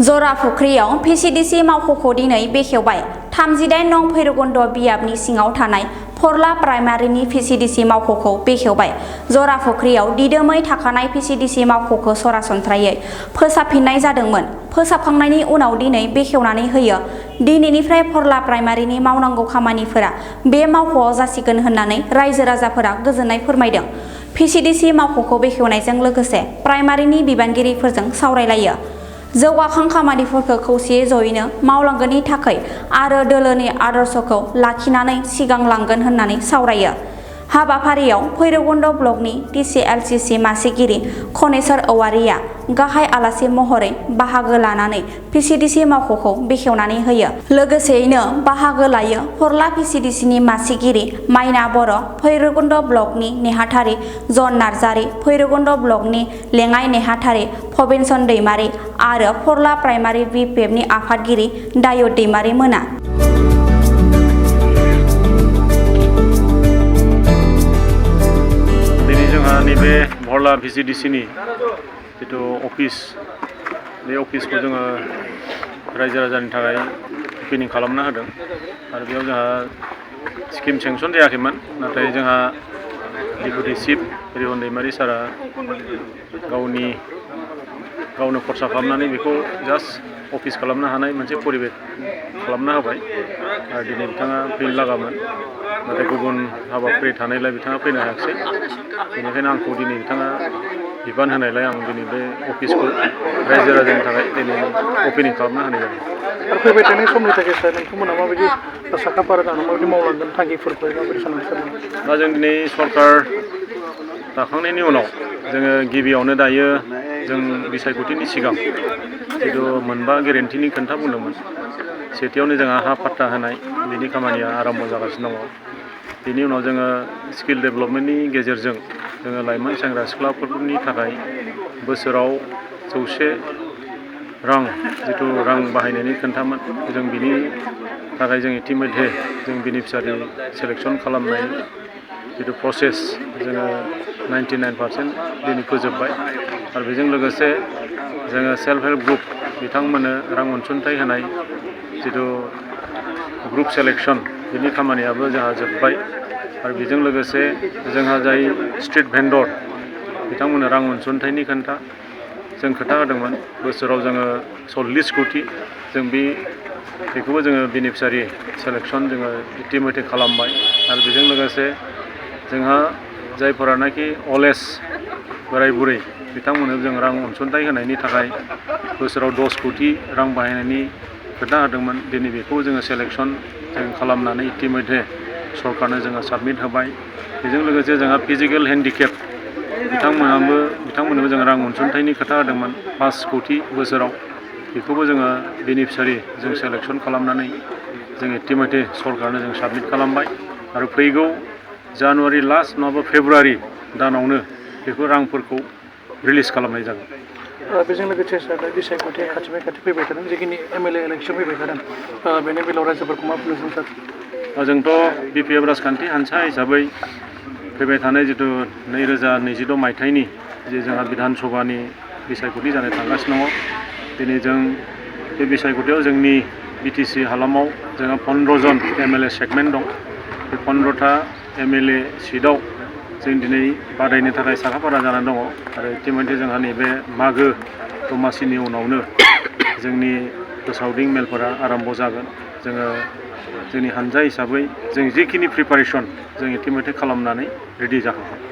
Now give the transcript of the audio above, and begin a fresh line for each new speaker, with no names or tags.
जरा फुख्रियाव पिसिडिसि मावख'खौ दिनै बेखेवबाय। 38 नं भैरबकुन्द बियाबनि सिङाव थानाय फरला प्राइमारिनि पिसिडिसि मावख'खौ बेखेवबाय। जरा फुख्रियाव दिदोमै थाखानाय पिसिडिसि मावख'खौ सरासनस्रायै फोसाबफिननाय जादोंमोन। फोसाबखांनायनि उनाव दिनै बेखेवनानै होयो। दिनैनिफ्राय फरला प्राइमारिनि मावनांगौ खामानिफोरा बे मावख'आव जासिगोन होननानै रायजो राजाफोरा गोजोननाय फोरमायदों। पिसिडिसि मावख'खौ बेखेवनायजों लोगोसे प्राइमारिनि बिबानगिरिफोरजों सावरायलायो। जौगाखां खामानिफोरखौ खौसेयै जयैनो मावलांगोननि थाखाय आरो दोलोनि आदर्शखौ लाखिनानै सिगांलांगोन होननानै सावरायो। हाबाफारियाव भैरबकुन्द ब्लकनि टिसिएलसिसि मासिगिरि खनेश्वर औवारिया गाहाय आलासि महरै बाहागो लानानै पिसिडिसि मावख'खौ बेखेवनानै होयो। लोगोसेयैनो बाहागो लायो फरला पिसिडिसिनि मासिगिरि माइना बर', भैरबकुन्द ब्लकनि नेहाथारि जन नार्जारि, भैरबकुन्द ब्लकनि लेङाइ नेहाथारि भबेनसन दैमारि आरो फरला प्राइमारि बिपिएफनि आफादगिरि दायुद दैमारि मोना।
नैबे फरला पिसिडिसिनि जिथु अफिस, बे अफिसखौ जोङो रायजो राजानि थाखाय ओपनिं खालामना होदों आरो बेयाव जोंहा स्किम सेंसन जायाखैमोन, नाथाय जोंहा डेपुटि चिफ रिहन दैमारि सारा गावनो खरसा खालामनानै बेखौ जास्ट अफिस खालामनो हानाय मोनसे परिबेस खालामना होबाय। आरो दिनै बिथाङा फैनो लागामोन, नाथाय गुबुन हाबाफारि थानायलाय बिथाङा फैनो हायाखिसै। बेनिखायनो आंखौ दिनै बिथाङा बिबान होनायलाय आं दिनै बे अफिसखौ रायजो राजानि थाखाय दिनै अपेनिं खालामना होनाय जादों।
आरो फैबाय थानाय समनि थाखाय सार नोंथांमोना माबायदि साखाफारा जानानै माबायदि मावलांगोन थांखिफोरखौ माबायदि साननानै?
दा जों दिनै सरकार दाखांनायनि उनाव जोङो गिबियावनो दायो जों बिसायख'थिनि सिगां जिथु मोनबा गेरेन्टिनि खोथा बुंदोंमोन। सेथियावनो जोंहा हा पाट्टा होनाय, बेनि खामानिया आराम्भ जागासिनो दङ। बेनि उनाव जोङो स्किल डेभेलपमेन्टनि गेजेरजों जोङो लाइमोन सेंग्रा सिख्लाफोरनि थाखाय बोसोराव 100 जिथु रां बाहायनायनि खोन्थामोन, जों बिनि थाखाय जों इतिमध्ये जों बेनिफिसियारि सेलेक्सन खालामनाय जिथु प्रसेस जोङो 99% दिनै फोजोबबाय। आरो बेजों लोगोसे जोङो सेल्फ हेल्प ग्रुप बिथांमोननो रां अनसुंथाइ होनाय जिथु ग्रुप सेलेक्सन, बिनि खामानियाबो जोंहा जोब्बाय। आरो बेजों लोगोसे जोंहा जाय स्ट्रिट भेन्डर बिथांमोननो रां अनसुंथाइनि जों खोथा होदोंमोन। बोसोराव जोङो 40 कोटि जों बेखौबो जोङो बेनिफिसियारि सेलेक्सन जोङो इतिमध्ये खालामबाय। आरो बेजों लोगोसे जोंहा जायफोरानाखि अल्ड एज बोराय बुरै बिथांमोननो जों रां अनसुंथाइ होनायनि थाखाय बोसोराव 10 कोटि रां बाहायनायनि खोथा होदोंमोन। दिनै बेखौ जोङो सेलेक्सन जों खालामनानै इतिमध्ये सरकारनो जोङो साबमिट होबाय। बेजों लोगोसे जोंहा फिजिकेल हेन्डिकेप बिथांमोननोबो जों रां अनसुंथाइनि खोथा होदोंमोन 5 कोटि बोसोराव। बेखौबो जोङो बेनिफिसियारि जों सेलेक्सन खालामनानै जों इतिमध्ये सरकारनो जों साबमिट खालामबाय। आरो फैगौ जानुवारि लास्ट नङाबा फेब्रुवारि दानावनो बेफोर रांफोरखौ रिलिज खालामनाय जागोन।
बेजों लोगोसे सार बिसायख'थिया खाथि फैबाय थादों, जिखिनि MLA इलेक्सन फैबाय थादों, बेनि बेलायाव रायजोफोरखौ मा बुंनो सार?
जोंथ' बिपिएफ राजखान्थि हान्जा हिसाबै फैबाय थानाय जिथु 2022 मायथाइनि जे जोंहा बिधान सभानि बिसायख'थि जानो थांगासिनो दङ। दिनै जों बे बिसायख'थियाव जोंनि बिटिसि हालामाव जोंहा 15 जन MLA सेगमेन्ट दं। बे 15था MLA सिटआव जों दिनै बादायनो थाखाय साखाफारा जानानै दङ। आरो इतिमध्ये जोंहा नैबे मागो दमासिनि उनावनो जोंनि फोसावदिं मेलफोरा आराम्भ जागोन। जोङो जोंनि हान्जा हिसाबै जों जिखिनि प्रिपारेसन जों इतिमध्ये खालामनानै रेडि जाखागोन।